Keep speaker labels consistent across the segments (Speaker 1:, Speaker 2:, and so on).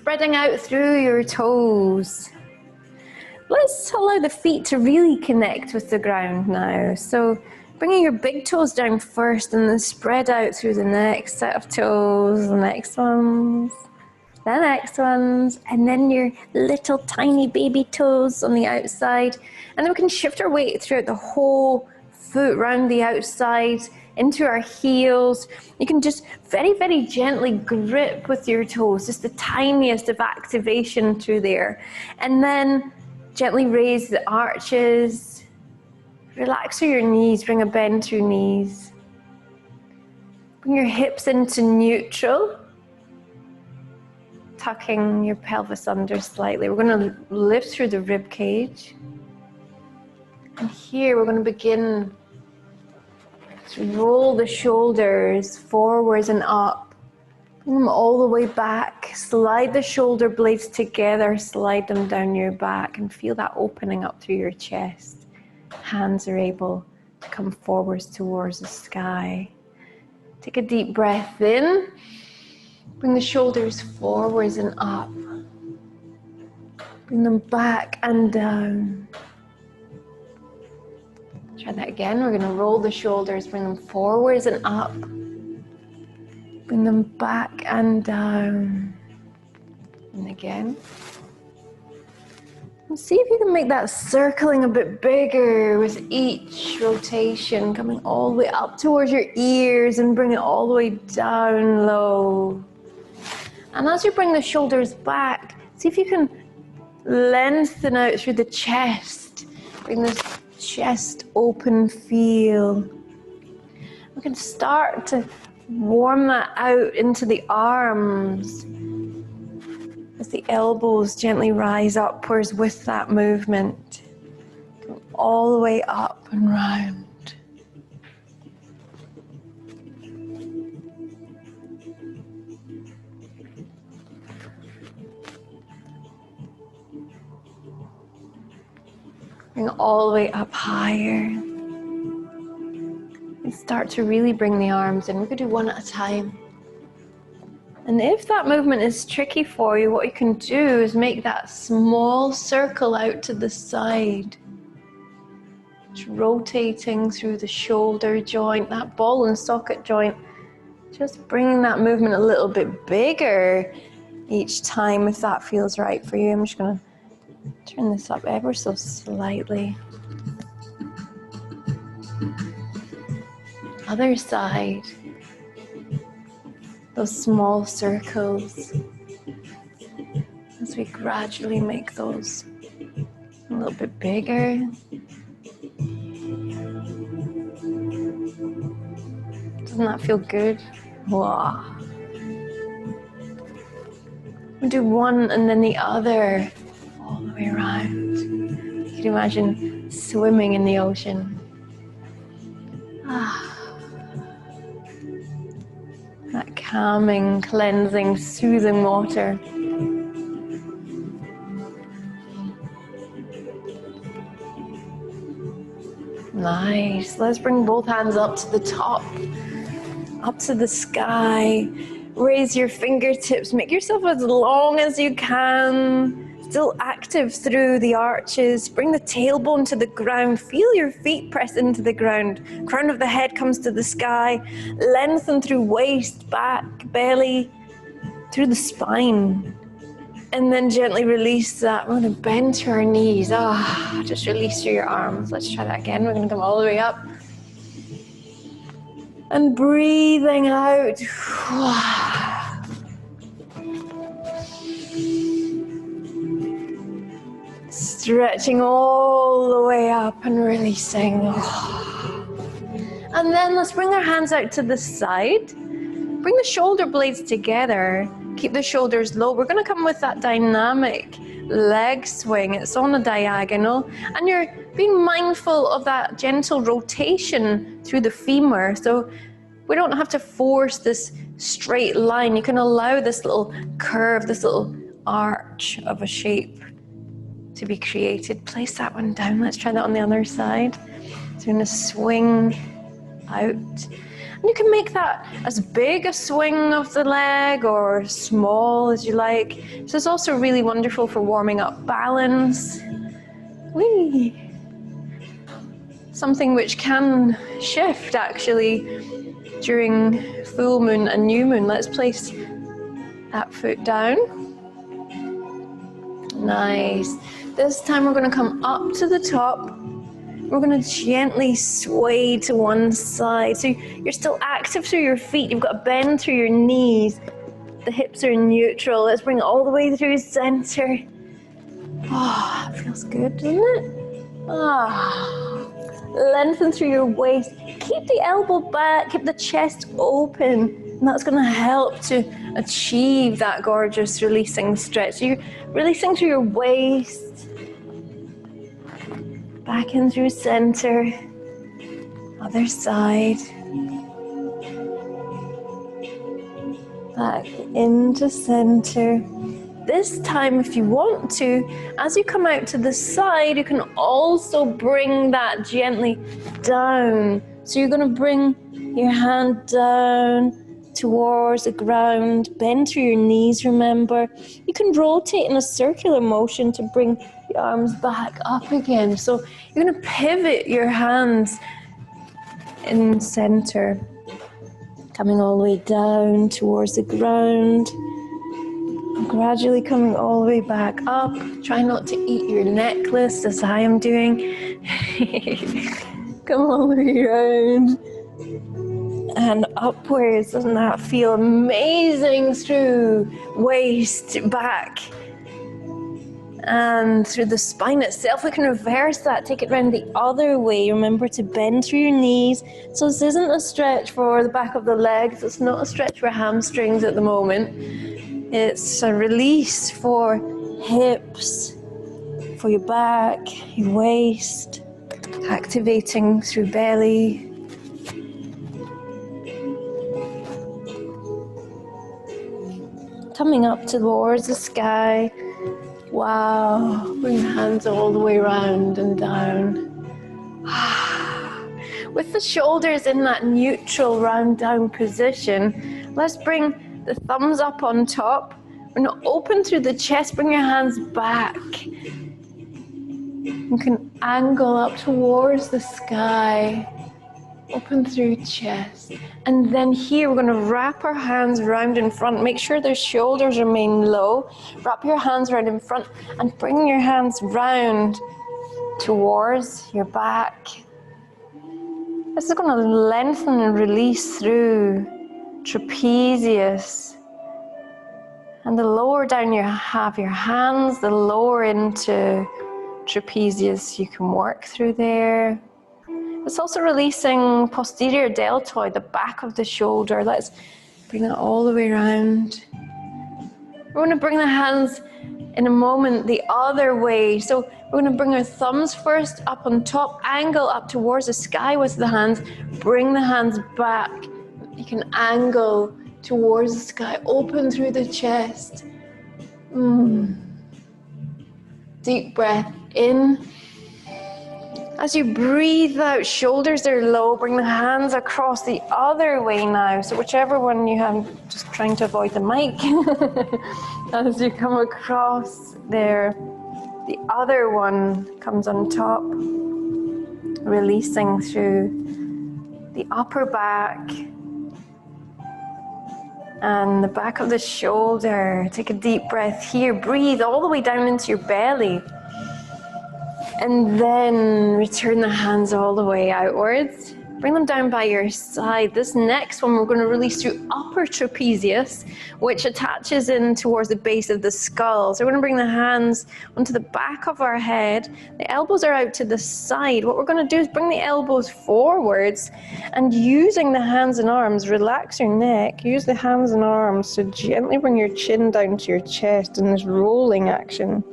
Speaker 1: Spreading out through your toes. Let's allow the feet to really connect with the ground now. So bringing your big toes down first and then spread out through the next set of toes, the next ones, the next ones, and then your little tiny baby toes on the outside. And then we can shift our weight throughout the whole foot round the outside into our heels. You can just very, very gently grip with your toes, just the tiniest of activation through there. And then gently raise the arches. Relax through your knees, bring a bend through knees. Bring your hips into neutral. Tucking your pelvis under slightly. We're going to lift through the rib cage. And here we're going to begin to roll the shoulders forwards and up. Bring them all the way back. Slide the shoulder blades together. Slide them down your back and feel that opening up through your chest. Hands are able to come forwards towards the sky. Take a deep breath in. Bring the shoulders forwards and up. Bring them back and down. Try that again. We're going to roll the shoulders, bring them forwards and up. Bring them back and down. And again. And see if you can make that circling a bit bigger with each rotation, coming all the way up towards your ears and bring it all the way down low. And as you bring the shoulders back, see if you can lengthen out through the chest. Bring this chest open feel. We can start to warm that out into the arms as the elbows gently rise upwards with that movement. Go all the way up and round. Bring it all the way up higher. And start to really bring the arms in. We're going to do one at a time. And if that movement is tricky for you, what you can do is make that small circle out to the side. Just rotating through the shoulder joint, that ball and socket joint. Just bringing that movement a little bit bigger each time if that feels right for you. I'm just going to turn this up ever so slightly. Other side. Those small circles. As we gradually make those a little bit bigger. Doesn't that feel good? Wow. We'll do one and then the other. All the way around. You can imagine swimming in the ocean. That calming, cleansing, soothing water. Nice. Let's bring both hands up to the top, up to the sky. Raise your fingertips. Make yourself as long as you can. Still active through the arches. Bring the tailbone to the ground. Feel your feet press into the ground. Crown of the head comes to the sky. Lengthen through waist, back, belly, through the spine. And then gently release that. We're going to bend to our knees. Just release through your arms. Let's try that again. We're going to come all the way up. And breathing out. Stretching all the way up and releasing. And then let's bring our hands out to the side. Bring the shoulder blades together. Keep the shoulders low. We're going to come with that dynamic leg swing. It's on a diagonal. And you're being mindful of that gentle rotation through the femur. So we don't have to force this straight line. You can allow this little curve, this little arch of a shape to be created. Place that one down. Let's try that on the other side. So we're going to swing out. And you can make that as big a swing of the leg or small as you like. This is also really wonderful for warming up balance. Whee! Something which can shift actually during full moon and new moon. Let's place that foot down. Nice. This time we're going to come up to the top. We're going to gently sway to one side. So you're still active through your feet. You've got a bend through your knees. The hips are neutral. Let's bring it all the way through center. Oh, it feels good, doesn't it? Ah. Lengthen through your waist. Keep the elbow back. Keep the chest open. And that's going to help to achieve that gorgeous releasing stretch. So you're releasing through your waist. Back in through center. Other side. Back into center. This time, if you want to, as you come out to the side, you can also bring that gently down. So you're going to bring your hand down towards the ground, bend through your knees, remember. You can rotate in a circular motion to bring the arms back up again. So you're going to pivot your hands in center, coming all the way down towards the ground. Gradually coming all the way back up. Try not to eat your necklace as I am doing. Come all the way around. And upwards. Doesn't that feel amazing? Through waist, back, and through the spine itself. We can reverse that. Take it around the other way. Remember to bend through your knees. So this isn't a stretch for the back of the legs. It's not a stretch for hamstrings at the moment. It's a release for hips, for your back, your waist, activating through belly. Coming up towards the sky. Wow, bring the hands all the way around and down. With the shoulders in that neutral round down position, let's bring the thumbs up on top. We're going to open through the chest, bring your hands back. You can angle up towards the sky, open through chest. And then here we're going to wrap our hands around in front. Make sure their shoulders remain low. Wrap your hands around in front and bring your hands round towards your back. This is going to lengthen and release through trapezius. And the lower down you have your hands, the lower into trapezius you can work through there. It's also releasing posterior deltoid, the back of the shoulder. Let's bring that all the way around. We're going to bring the hands in a moment the other way. So we're going to bring our thumbs first up on top, angle up towards the sky with the hands, bring the hands back. You can angle towards the sky, open through the chest. Deep breath in. As you breathe out, shoulders are low, bring the hands across the other way now. So whichever one you have, just trying to avoid the mic. As you come across there, the other one comes on top, releasing through the upper back and the back of the shoulder. Take a deep breath here. Breathe all the way down into your belly. And then return the hands all the way outwards. Bring them down by your side. This next one we're going to release through upper trapezius, which attaches in towards the base of the skull. So we're going to bring the hands onto the back of our head. The elbows are out to the side. What we're going to do is bring the elbows forwards and using the hands and arms, relax your neck. Use the hands and arms to gently bring your chin down to your chest in this rolling action.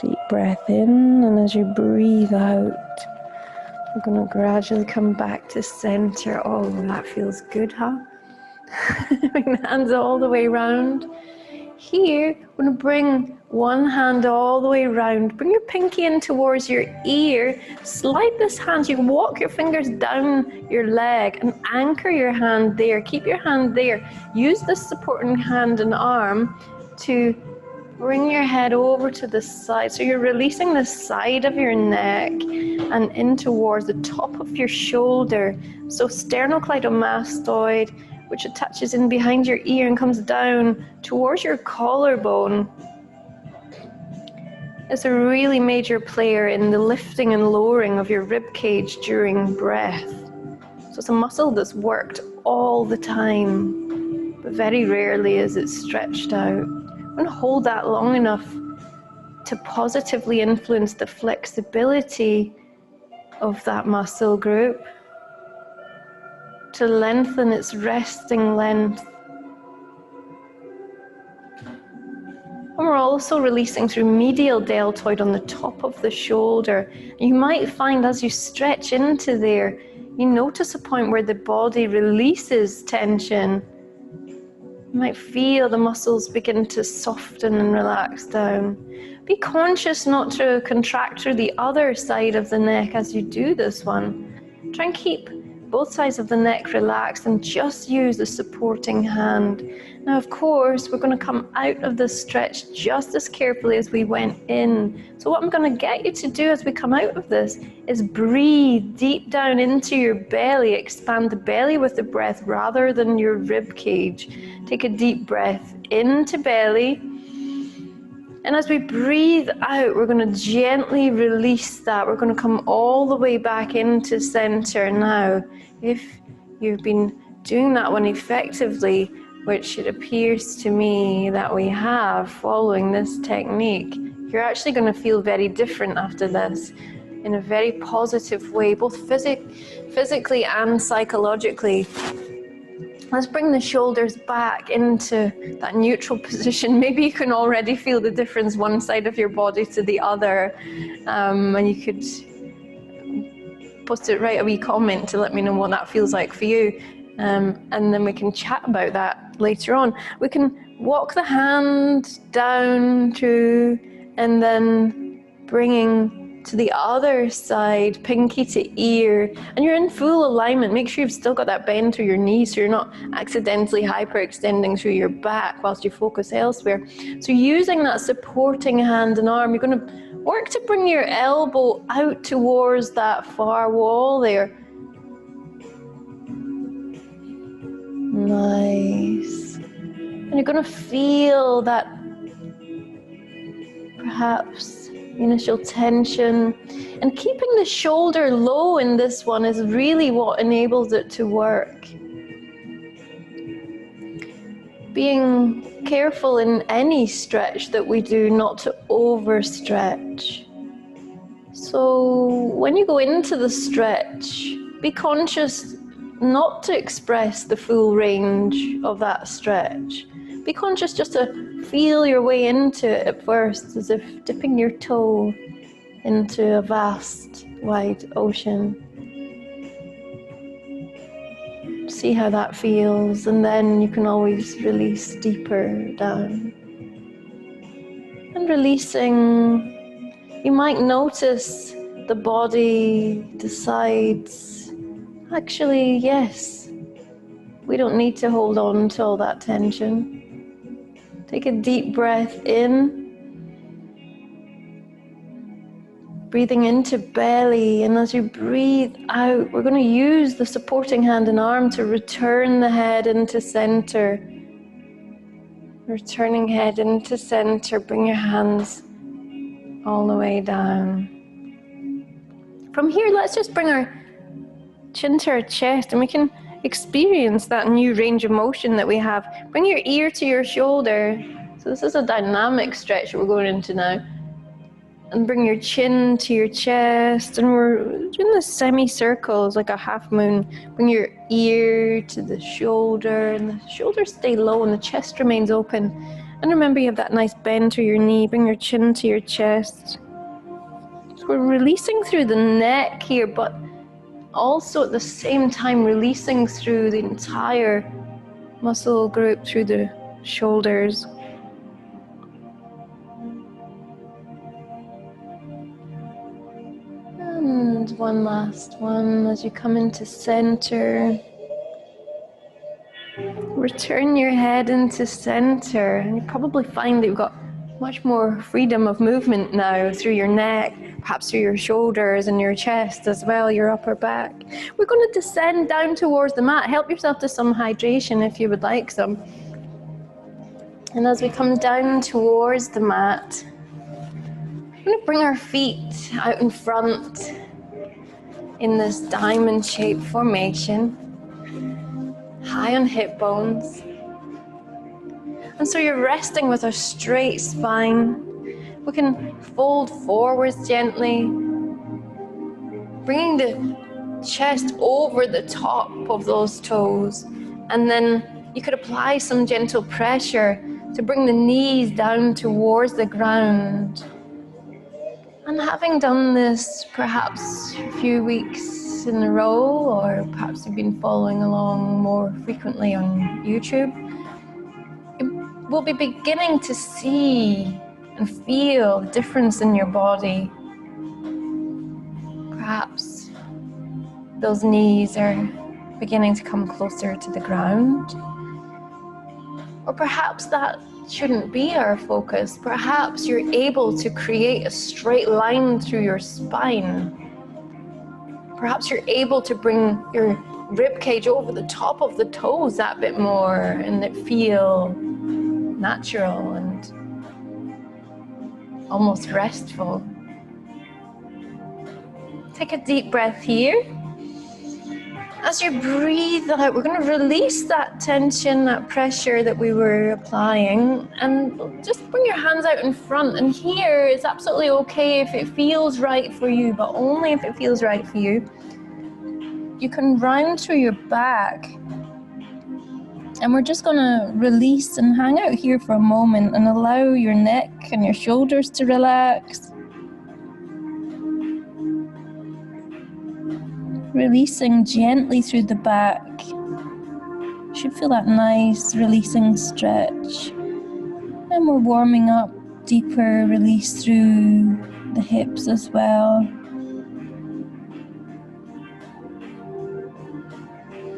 Speaker 1: Deep breath in, and as you breathe out, we're going to gradually come back to center. Oh, that feels good, huh? Bring the hands all the way around. Here, we're going to bring one hand all the way around. Bring your pinky in towards your ear. Slide this hand. You can walk your fingers down your leg and anchor your hand there. Keep your hand there. Use this supporting hand and arm to bring your head over to the side. So you're releasing the side of your neck and in towards the top of your shoulder. So sternocleidomastoid, which attaches in behind your ear and comes down towards your collarbone. It's a really major player in the lifting and lowering of your rib cage during breath. So it's a muscle that's worked all the time, but very rarely is it stretched out. I'm going to hold that long enough to positively influence the flexibility of that muscle group, to lengthen its resting length. And we're also releasing through medial deltoid on the top of the shoulder. You might find as you stretch into there, you notice a point where the body releases tension. You might feel the muscles begin to soften and relax down. Be conscious not to contract through the other side of the neck as you do this one. Try and keep both sides of the neck relaxed and just use the supporting hand. Now, of course, we're going to come out of this stretch just as carefully as we went in. So what I'm going to get you to do as we come out of this is breathe deep down into your belly. Expand the belly with the breath rather than your rib cage. Take a deep breath into belly. And as we breathe out, we're going to gently release that. We're going to come all the way back into center now. If you've been doing that one effectively, which it appears to me that we have following this technique, you're actually going to feel very different after this in a very positive way, both physically and psychologically. Let's bring the shoulders back into that neutral position. Maybe you can already feel the difference one side of your body to the other. And you could write a wee comment to let me know what that feels like for you. And then we can chat about that later on. We can walk the hand down through and then bringing to the other side, pinky to ear, and you're in full alignment. Make sure you've still got that bend through your knees so you're not accidentally hyperextending through your back whilst you focus elsewhere. So using that supporting hand and arm, you're going to work to bring your elbow out towards that far wall there. Nice. And you're going to feel that perhaps initial tension, and keeping the shoulder low in this one is really what enables it to work. Being careful in any stretch that we do not to overstretch. So when you go into the stretch, be conscious not to express the full range of that stretch. Be conscious just to feel your way into it at first, as if dipping your toe into a vast, wide ocean. See how that feels, and then you can always release deeper down. And releasing, you might notice the body decides, actually, yes, we don't need to hold on to all that tension. Take a deep breath in, breathing into belly, and as you breathe out, we're going to use the supporting hand and arm to return the head into center. Returning head into center, bring your hands all the way down. From here, let's just bring our chin to our chest, and we can experience that new range of motion that we have. Bring your ear to your shoulder. So this is a dynamic stretch we're going into now. And bring your chin to your chest, and we're doing this semicircles like a half moon. Bring your ear to the shoulder, and the shoulders stay low and the chest remains open. And remember, you have that nice bend through your knee. Bring your chin to your chest. So we're releasing through the neck here, but also at the same time releasing through the entire muscle group, through the shoulders. And one last one as you come into center. Return your head into center, and you probably find that you've got much more freedom of movement now through your neck, perhaps through your shoulders and your chest as well, your upper back. We're going to descend down towards the mat. Help yourself to some hydration if you would like some. And as we come down towards the mat, we're going to bring our feet out in front in this diamond-shaped formation, high on hip bones. And so you're resting with a straight spine. We can fold forwards gently, bringing the chest over the top of those toes. And then you could apply some gentle pressure to bring the knees down towards the ground. And having done this perhaps a few weeks in a row, or perhaps you've been following along more frequently on YouTube, we'll be beginning to see and feel the difference in your body. Perhaps those knees are beginning to come closer to the ground. Or perhaps that shouldn't be our focus. Perhaps you're able to create a straight line through your spine. Perhaps you're able to bring your rib cage over the top of the toes that bit more and it feel natural and almost restful. Take a deep breath here. As you breathe out, we're going to release that tension, that pressure that we were applying, and just bring your hands out in front. And here, it's absolutely okay if it feels right for you, but only if it feels right for you. You can round through your back. And we're just going to release and hang out here for a moment and allow your neck and your shoulders to relax. Releasing gently through the back. You should feel that nice releasing stretch. And we're warming up deeper release through the hips as well.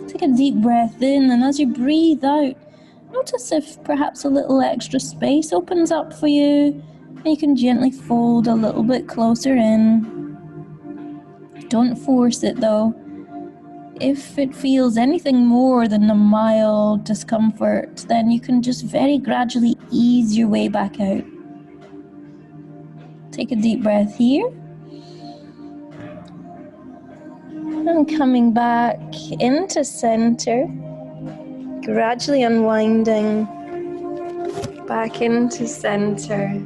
Speaker 1: Take a deep breath in, and as you breathe out, notice if perhaps a little extra space opens up for you, and you can gently fold a little bit closer in. Don't force it though. If it feels anything more than a mild discomfort, then you can just very gradually ease your way back out. Take a deep breath here. And coming back into center, gradually unwinding back into center.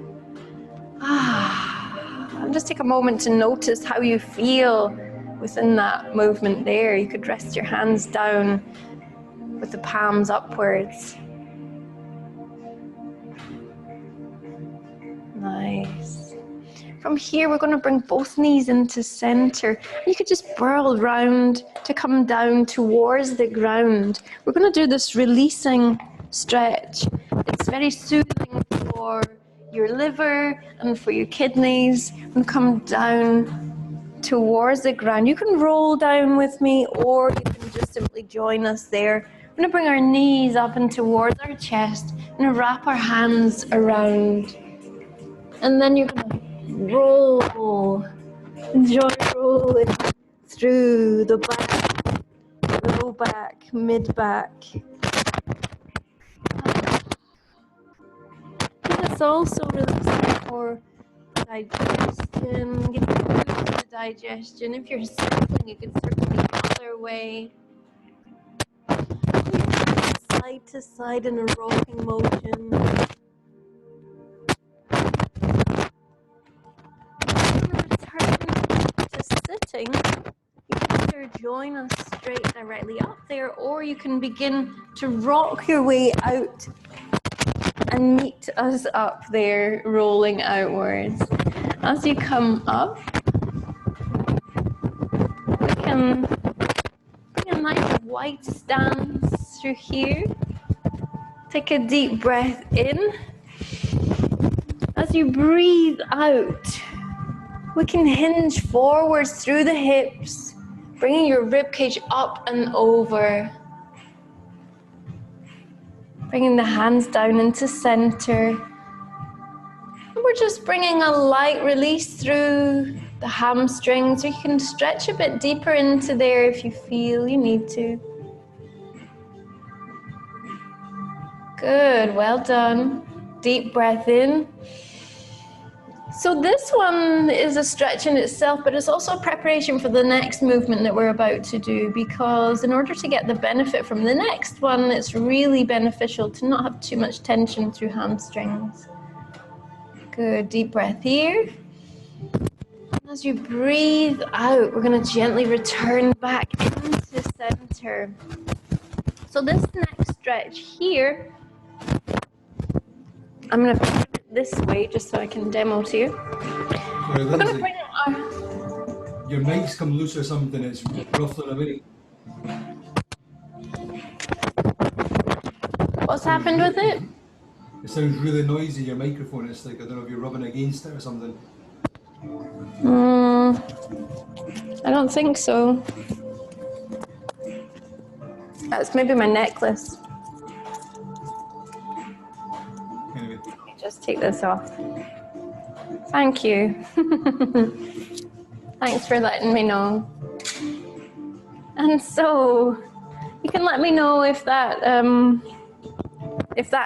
Speaker 1: And just take a moment to notice how you feel within that movement there. You could rest your hands down with the palms upwards. Nice. From here, we're going to bring both knees into center. You could just whirl round to come down towards the ground. We're going to do this releasing stretch. It's very soothing for your liver and for your kidneys, and come down towards the ground. You can roll down with me, or you can just simply join us there. We're going to bring our knees up and towards our chest and wrap our hands around. And then you're going to roll. Enjoy rolling through the back, low back, mid back. It's also releasing for digestion, giving food to the digestion. If you're circling, you can circle the other way. Side to side in a rocking motion. Return to sitting. You can either join us straight directly up there, or you can begin to rock your way out and meet us up there, rolling outwards. As you come up, we can bring a nice wide stance through here. Take a deep breath in. As you breathe out, We can hinge forwards through the hips, bringing your rib cage up and over. Bringing the hands down into center. And we're just bringing a light release through the hamstrings. You can stretch a bit deeper into there if you feel you need to. Good, well done. Deep breath in. So this one is a stretch in itself, but it's also a preparation for the next movement that we're about to do, because in order to get the benefit from the next one, it's really beneficial to not have too much tension through hamstrings. Good, deep breath here. As you breathe out, we're going to gently return back into center. So this next stretch here, I'm going to put it this way just so I can demo to you.
Speaker 2: Sorry,
Speaker 1: we're going to bring
Speaker 2: your mic's come loose or something, it's ruffling away.
Speaker 1: What's happened with it?
Speaker 2: It sounds really noisy, your microphone. It's like, I don't know if you're rubbing against it or something.
Speaker 1: I don't think so. That's maybe my necklace.
Speaker 2: Anyway.
Speaker 1: Just take this off. Thank you. Thanks for letting me know. And so, you can let me know if that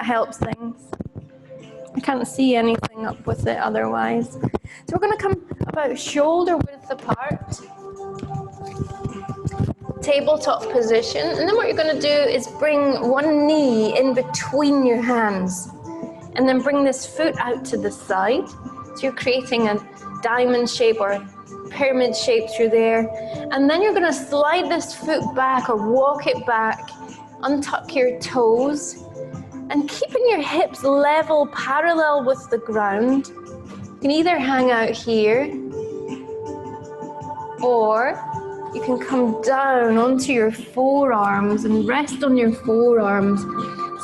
Speaker 1: helps things. I can't see anything up with it otherwise. So we're going to come about shoulder width apart. Tabletop position. And then what you're going to do is bring one knee in between your hands. And then bring this foot out to the side. So you're creating a diamond shape or a pyramid shape through there. And then you're going to slide this foot back or walk it back. Untuck your toes. And keeping your hips level, parallel with the ground. You can either hang out here, or you can come down onto your forearms and rest on your forearms.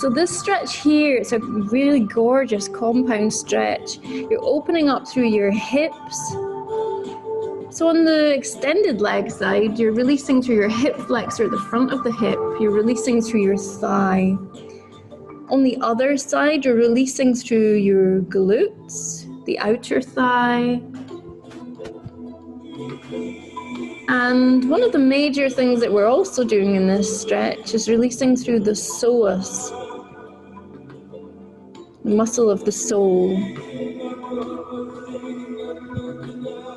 Speaker 1: So this stretch here, it's a really gorgeous compound stretch. You're opening up through your hips. So on the extended leg side, you're releasing through your hip flexor, the front of the hip. You're releasing through your thigh. On the other side, you're releasing through your glutes, the outer thigh. And one of the major things that we're also doing in this stretch is releasing through the psoas, the muscle of the soul.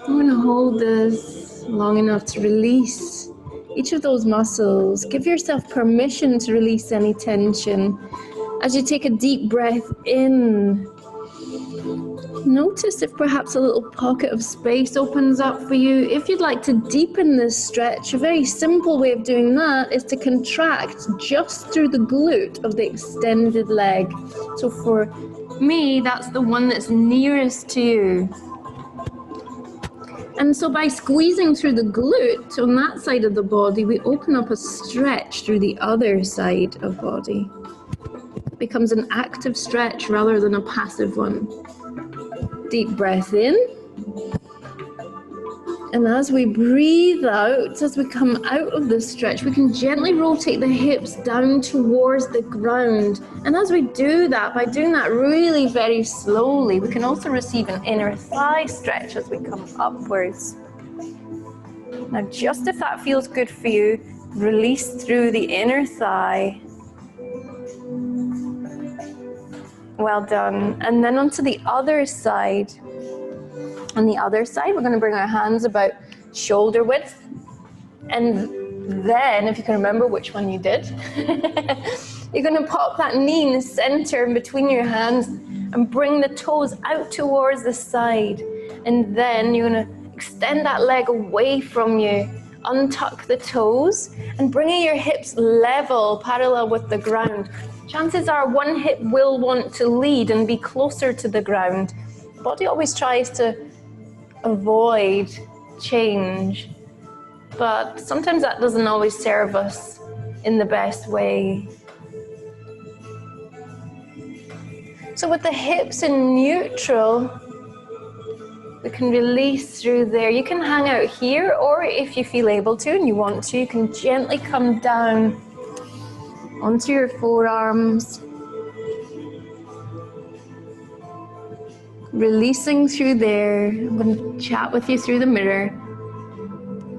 Speaker 1: I'm going to hold this long enough to release each of those muscles. Give yourself permission to release any tension. As you take a deep breath in, notice if perhaps a little pocket of space opens up for you. If you'd like to deepen this stretch, a very simple way of doing that is to contract just through the glute of the extended leg. So for me, that's the one that's nearest to you. And so by squeezing through the glute on that side of the body, we open up a stretch through the other side of body. Becomes an active stretch rather than a passive one. Deep breath in. And as we breathe out, as we come out of this stretch, we can gently rotate the hips down towards the ground. And as we do that, by doing that really very slowly, we can also receive an inner thigh stretch as we come upwards. Now, just if that feels good for you, release through the inner thigh. Well done. And then onto the other side. On the other side, we're going to bring our hands about shoulder width. And then, if you can remember which one you did, you're going to pop that knee in the center in between your hands and bring the toes out towards the side. And then you're going to extend that leg away from you. Untuck the toes and bringing your hips level, parallel with the ground. Chances are one hip will want to lead and be closer to the ground. The body always tries to avoid change, but sometimes that doesn't always serve us in the best way. So with the hips in neutral, We can release through there. You can hang out here, or if you feel able to and you want to, you can gently come down onto your forearms, releasing through there. I'm going to chat with you through the mirror.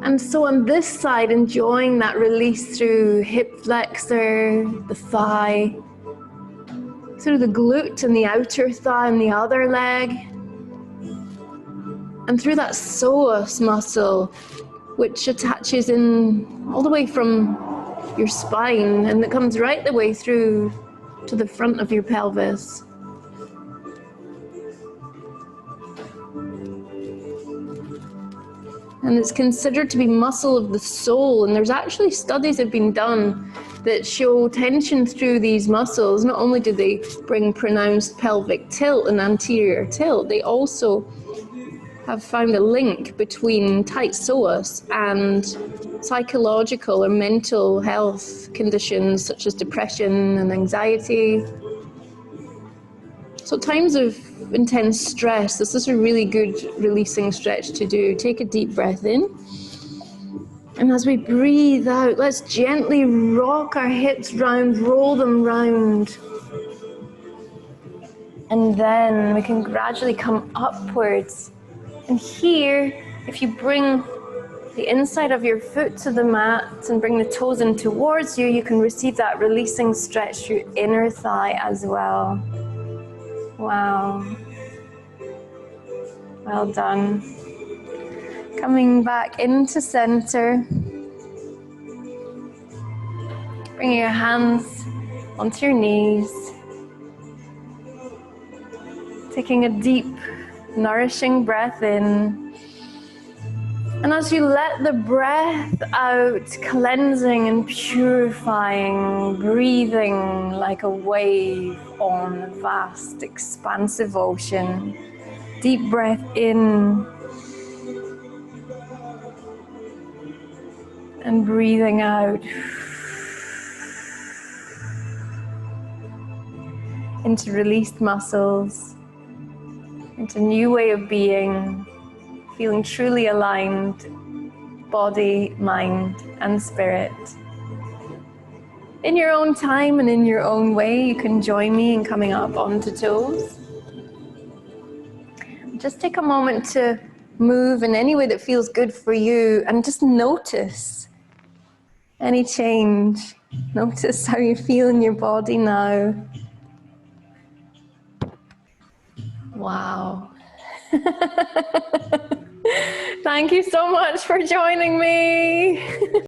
Speaker 1: And so on this side, enjoying that release through hip flexor, the thigh, through the glute and the outer thigh and the other leg, and through that psoas muscle, which attaches in all the way from your spine and it comes right the way through to the front of your pelvis. And it's considered to be muscle of the soul, and there's actually studies have been done that show tension through these muscles. Not only do they bring pronounced pelvic tilt and anterior tilt, they also have found a link between tight psoas and psychological or mental health conditions such as depression and anxiety. So times of intense stress, this is a really good releasing stretch to do. Take a deep breath in. And as we breathe out, let's gently rock our hips round, roll them round. And then we can gradually come upwards. And here, if you bring the inside of your foot to the mat and bring the toes in towards you, you can receive that releasing stretch through inner thigh as well. Wow. Well done. Coming back into center. Bring your hands onto your knees. Taking a deep, nourishing breath in. And as you let the breath out, cleansing and purifying, breathing like a wave on a vast, expansive ocean. Deep breath in. And breathing out. Into released muscles. Into a new way of being. Feeling truly aligned, body, mind, and spirit. In your own time and in your own way, you can join me in coming up onto toes. Just take a moment to move in any way that feels good for you and just notice any change. Notice how you feel in your body now. Wow. Thank you so much for joining me.